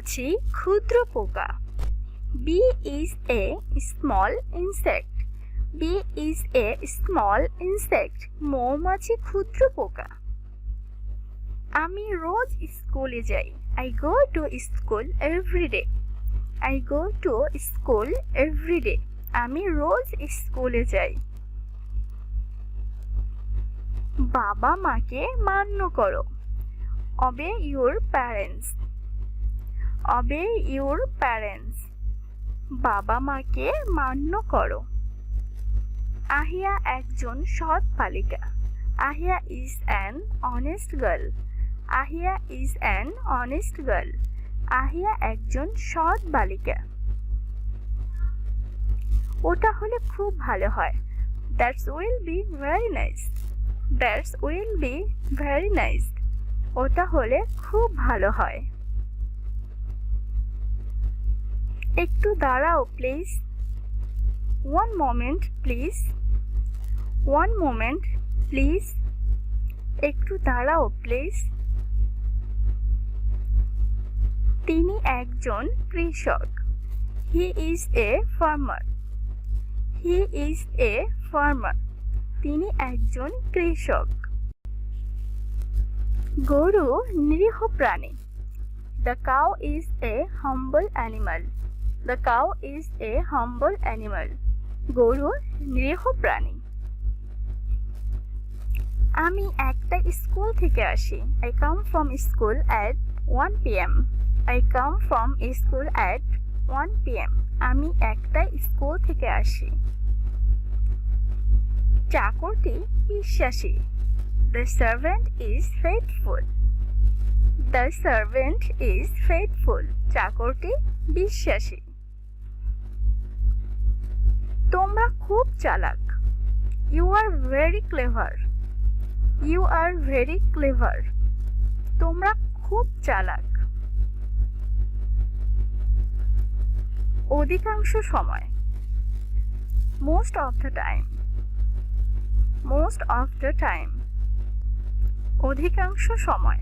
মৌমাছি ক্ষুদ্র পোকা। Bee is a small insect. Bee is a small insect. মৌমাছি ক্ষুদ্র পোকা। আমি রোজ স্কুলে যাই। I go to school every day. I go to school every day. আমি রোজ স্কুলে যাই। বাবা মাকে মান্য করো। Obey your parents. Obey your parents. বাবা মাকে মান্য করো। আহিয়া একজন সৎ বালিকা। আহিয়া is an honest girl. আহিয়া is an honest girl. আহিয়া একজন সৎ বালিকা। ওটা হলে খুব ভালো হয়। That will be very nice. That will be very nice. ওটা হলে খুব ভালো হয়। একটু দাঁড়াও please. One moment please. One moment please. একটু দাঁড়াও প্লিজ। তিনি একজন কৃষক। He is a farmer. He is a farmer. তিনি একজন কৃষক। গরু নিরীহ প্রাণী। The cow is a humble animal. The cow is a humble animal. গরু নিরীহ প্রাণী। আমি একটা স্কুল থেকে আসি। I come from school at 1 p.m. I come from school at 1 p.m. আমি একটা স্কুল থেকে আসি। চাকরটি বিশ্বাসী। The servant is faithful. The servant is faithful. চাকরটি বিশ্বাসী। তোমরা খুব চালাক। You are very clever. You are very clever. তোমরা খুব চালাক। অধিকাংশ সময়। Most of the time. Most of the time. অধিকাংশ সময়।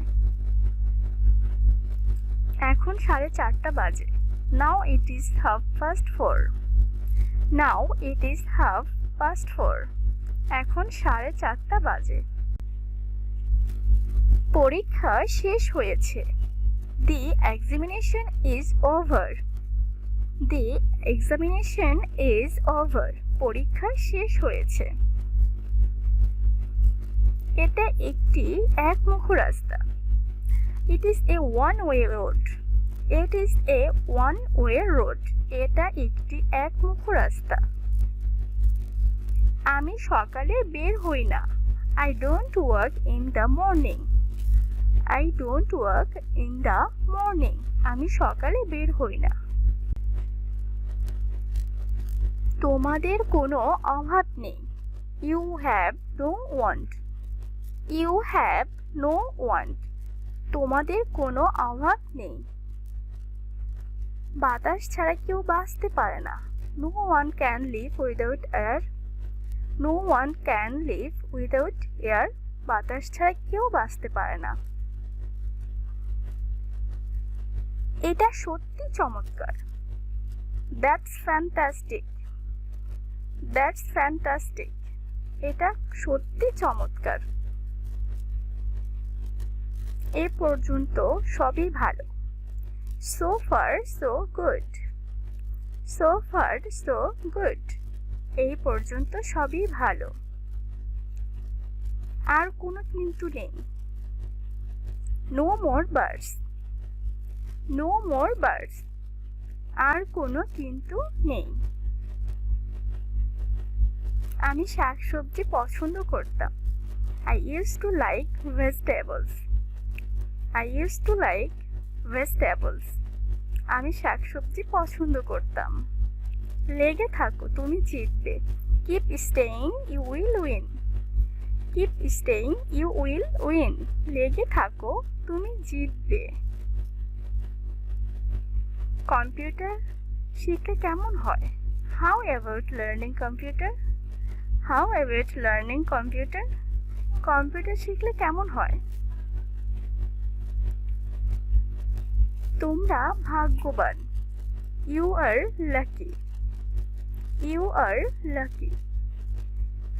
এখন 4:30 বাজে। Now it is 4:30. Now it is 4:30. এখন 4:30 বাজে। পরীক্ষা শেষ হয়েছে। The examination is over. The examination is over. পরীক্ষা শেষ হয়েছে। এটা একটি একমুখ রাস্তা। It is a one-way road. It is a one-way road. এটা একটি একমুখ রাস্তা। আমি সকালে বের হই না। I don't work in the morning. I don't work in the morning. আমি সকালে বের হই না। তোমাদের কোনো অভাব নেই। You have no want. You have no want. তোমাদের কোনো অভাব নেই। বাতাস ছাড়া কেউ বাঁচতে পারে না। No one can live without air. No one can live without air. বাতাস ছাড়া কেউ বাঁচতে পারে না। এটা সত্যি চমৎকার। That's fantastic. That's fantastic. এটা সত্যি চমৎকার। এ পর্যন্ত সবই ভালো। So far so good. So far so good. এই পর্যন্ত সবই ভালো। আর কোনো কিন্তু নেই। No more birds. No more birds. আর কোনো কিন্তু নেই। আমি শাকসবজি পছন্দ করতাম। I used to like vegetables. I used to like vegetables. আমি শাকসবজি পছন্দ করতাম। লেগে থাকো, তুমি জিতবে। Keep staying, you will win. Keep staying, you will win. লেগে থাকো, তুমি জিতবে। কম্পিউটার শিখলে কেমন হয়? How about learning computer? How about learning computer? Computer শিখলে কেমন হয়? তোমরা ভাগ্যবান। You are lucky. You are lucky.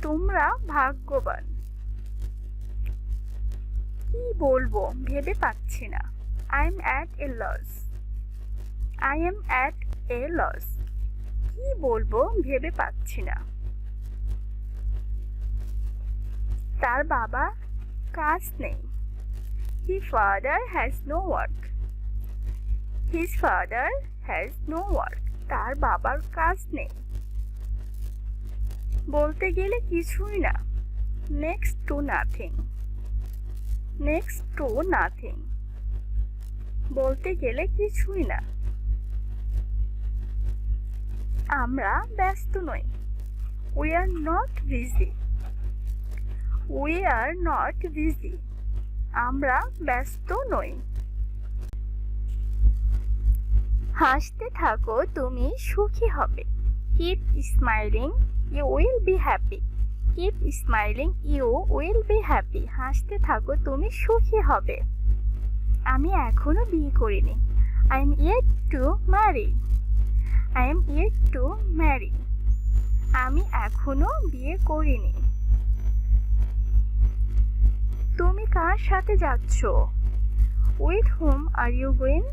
তোমরা ভাগ্যবান। কি বলবো ভেবে পাচ্ছি না। I am at a loss. I am at a loss. কি বলবো ভেবে পাচ্ছি না। তার বাবা কাজ নেই। His father has no work. His father has no work. তার বাবার কাজ নেই। বলতে গেলে কিছুই না। Next to nothing. Next to nothing. বলতে গেলে কিছুই না। আমরা ব্যস্ত নই। We are not busy. We are not busy. আমরা ব্যস্ত নই। হাসতে থাকো তুমি সুখী হবে। Keep smiling, you will be happy. Keep smiling, you will be happy. হাসতে থাকো তুমি সুখী হবে। আমি এখনো বিয়ে করিনি। I am yet to marry. I am yet to marry. আমি এখনো বিয়ে করিনি। তুমি কার সাথে যাচ্ছ? With whom are you going?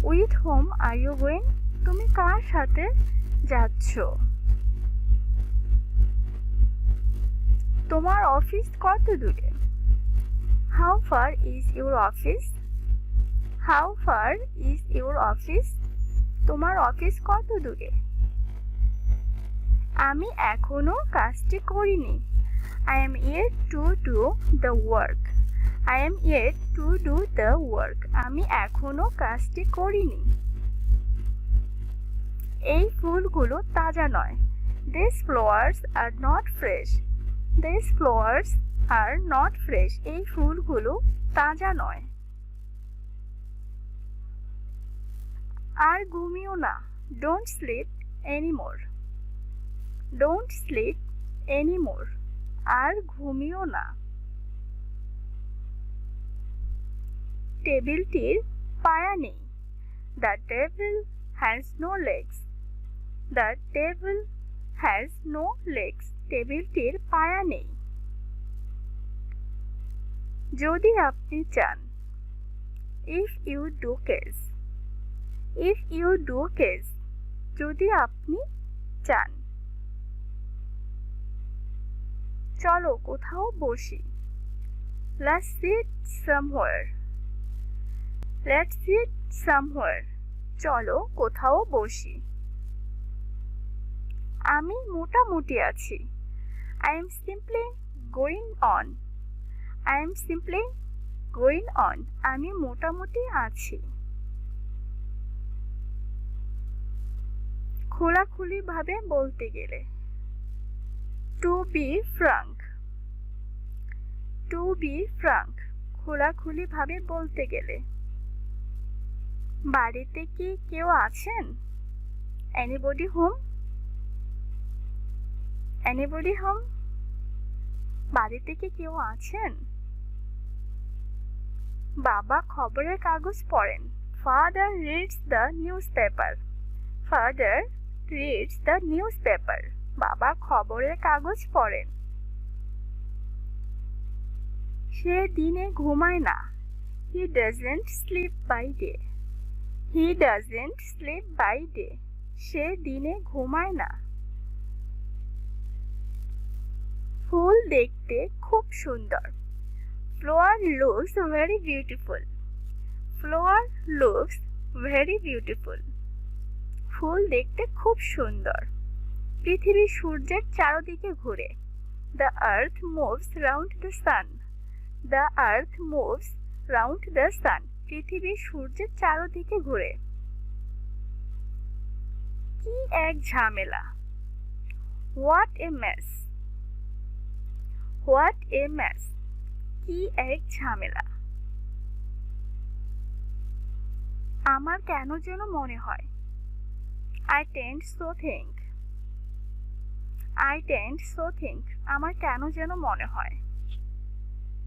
With whom are you going? তুমি কার সাথে যাচ্ছ? তোমার অফিস কত দূরে? How far is your office? How far is your office? তোমার অফিস কত দূরে? আমি এখনো কাজটি করিনি। I am yet to do the work. I am yet to do the work. আমি এখনো কাজটি করিনি। এই ফুলগুলো তাজা নয়। These flowers are not fresh. These flowers are not fresh. এই ফুলগুলো তাজা নয়। আর ঘুমিও না। Don't sleep anymore. Don't sleep anymore. আর ঘুমিও না। টেবিলটির পায়া নেই। The table has no legs. The table has no legs. টেবিলটির পায়া নেই। যদি আপনি চান। If you do case. If you do case. যদি আপনি চান। চলো কোথাও বসি। Let's sit somewhere. Let's sit somewhere. চলো কোথাও বসি। আমি মোটামুটি আছি। I am simply going on. I am simply going on. আমি মোটামুটি আছি। খোলাখুলি ভাবে বলতে গেলে। To be frank. To be frank. খোলাখুলি ভাবে বলতে গেলে। বাড়িতে কি কেউ আছেন? Anybody home? Anybody home? বাড়িতে কি কেউ আছেন? বাবা খবরের কাগজ পড়েন। Father reads the newspaper. Father reads the newspaper. বাবা খবরের কাগজ পড়েন। সে দিনে ঘুমায় না। He doesn't sleep by day. He doesn't sleep by day. সে দিনে ঘুমায় না। ফুল দেখতে খুব সুন্দর। Flower looks very beautiful. Flower looks very beautiful. ফুল দেখতে খুব সুন্দর। পৃথিবী সূর্যের চারদিকে ঘুরে। The earth moves round the sun. The earth moves round the sun. পৃথিবী সূর্যের চারদিকে ঘুরে। কি এক ঝামেলা। What a mess. What a mess. কি এক ঝামেলা। আমার কেন যেন মনে হয়। I tend so think. I tend so think. আমার কেন যেন মনে হয়।